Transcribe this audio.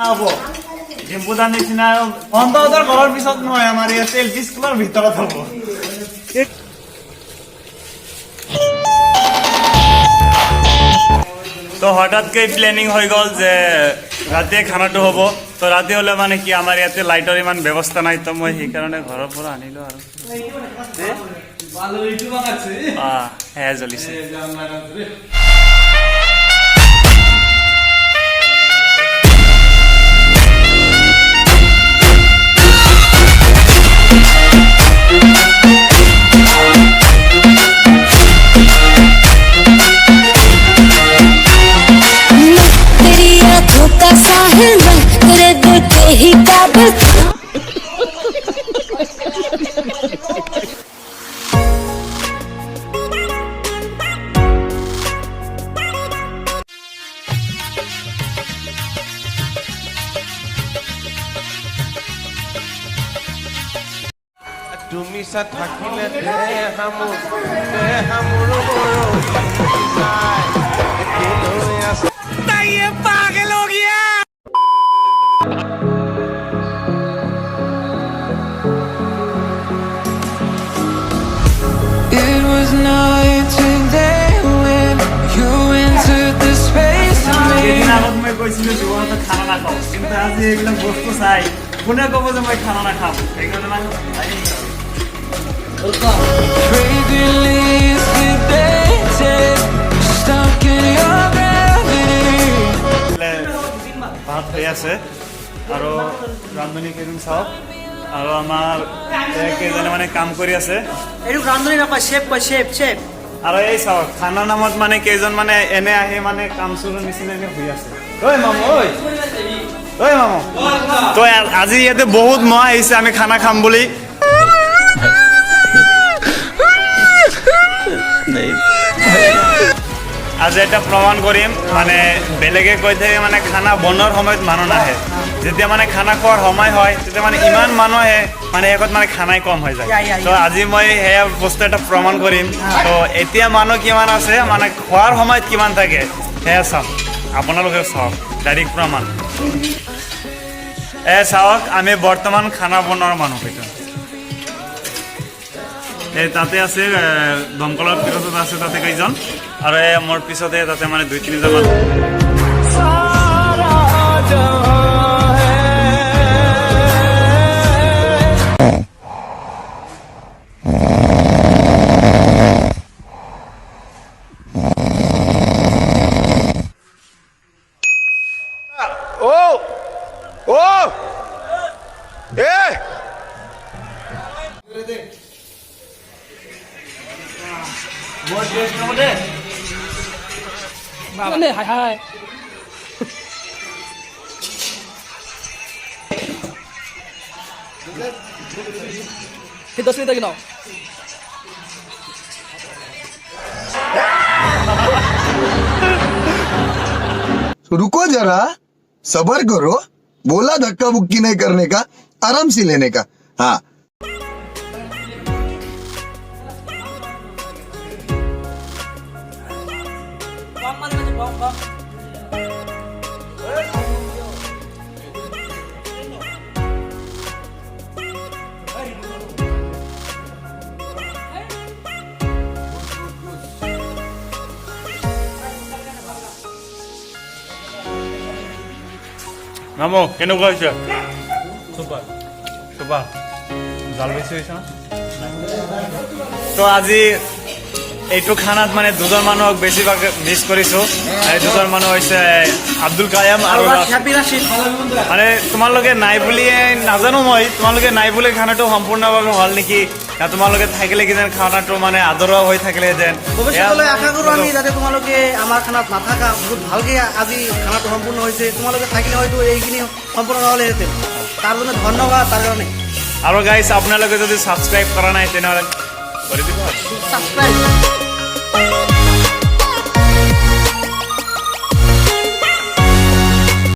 হ'ব ডিম্পুদাৰ নিচিনা 50,000 ঘৰৰ পিছত নহয় আমাৰ ইয়াত এলপি স্কুলৰ ভিতৰত হ'ব তো হঠাৎকৈ প্লেনিং হৈ গ'ল যে ৰাতিয়ে খানাটো হ'ব তো ৰাতি হ'লে মানে কি আমাৰ ইয়াতে লাইটৰ ইমান ব্যৱস্থা নাই তো মই সেইকাৰণে ঘৰৰ পৰা আনিলোঁ আৰু সেয়া জ্বলিছে তুমি সা থাকিলে দেহামুর ये पागल हो गया It was night today when you entered the space of me আগত মই কৈছিলোঁ জীৱনত খানা নাখাওঁ কিন্তু আজি এইবিলাক বস্তু চাই কোনে ক'ব যে মই খানা নাখাম সেইকাৰণে মানে ভাত হৈ আছে আৰু ৰান্ধনি কেইজন চাওক আৰু আমাৰ কেইজনে মানে কাম কৰি আছে এইটো ৰান্ধনি নকয় চেফ কয় চেফ চেফ আৰু এই চাওক খানাৰ নামত মানে কেইজন মানে এনে আহি মানে কাম চোৰৰ নিচিনা এনে হৈ আছে ঐ মামু ঐ মামু তো আজি ইয়াতে বহুত মহ আহিছে আমি খানা খাম বুলি আজি এটা প্ৰমাণ কৰিম মানে বেলেগে কৈ থাকে মানে খানা বনোৱাৰ সময়ত মানুহ নাহে যেতিয়া মানে খানা খোৱাৰ সময় হয় তেতিয়া মানে ইমান মানুহ আহে মানে শেষত মানে খানাই কম হৈ যায় তো আজি মই সেয়া বস্তু এটা প্ৰমাণ কৰিম তো এতিয়া মানুহ কিমান আছে মানে খোৱাৰ সময়ত কিমান থাকে সেয়া চাওক আপোনালোকে চাওক ডাইৰেক্ট প্ৰমাণ চাওক আমি বৰ্তমান খানা বনোৱাৰ মানুহ সেইটো এই তাতে আছে দমকলৰ পিছত আছে তাতে কেইজন আৰু মোৰ পিছতে তাতে মানে 2-3জন মানুহ হাই হাই ये 10 मिनट गिनाओ रुको जरा सबर करो बोला धक्का बुक्की नहीं करने का आराम से लेने का हाँ মামু কেনেকুৱা হৈছে সুপাৰ সুপাৰ জাল বেছি হৈছে না তো আজি এইটো খানাত মানে দুজন মানুহক বেছিভাগ মিছ কৰিছোঁ এই দুজন মানুহ হৈছে আব্দুল কায়াম আৰু মানে তোমালোকে নাই বুলি নাজানো মই তোমালোকে নাই বুলি খানাটো সম্পূৰ্ণভাৱে হ'ল নেকি না তোমালোকে থাকিলে কিজান খানাটো মানে আদৰুৱা হৈ থাকিলেহেঁতেন ভৱিষ্যতলৈ আশা কৰোঁ আমি যাতে তোমালোকে আমাৰ খানাত নাথাকা বহুত ভালকৈ আজি খানাটো সম্পূৰ্ণ হৈছে তোমালোকে থাকিলে হয়তো এইখিনি সম্পূৰ্ণ নহ'লেহেঁতেন তাৰ কাৰণে ধন্যবাদ তাৰ কাৰণে আৰু গাইছ আপোনালোকে যদি ছাবস্ক্ৰাইব কৰা নাই তেনেহ'লে কৰি দিব ছাবস্ক্ৰাইব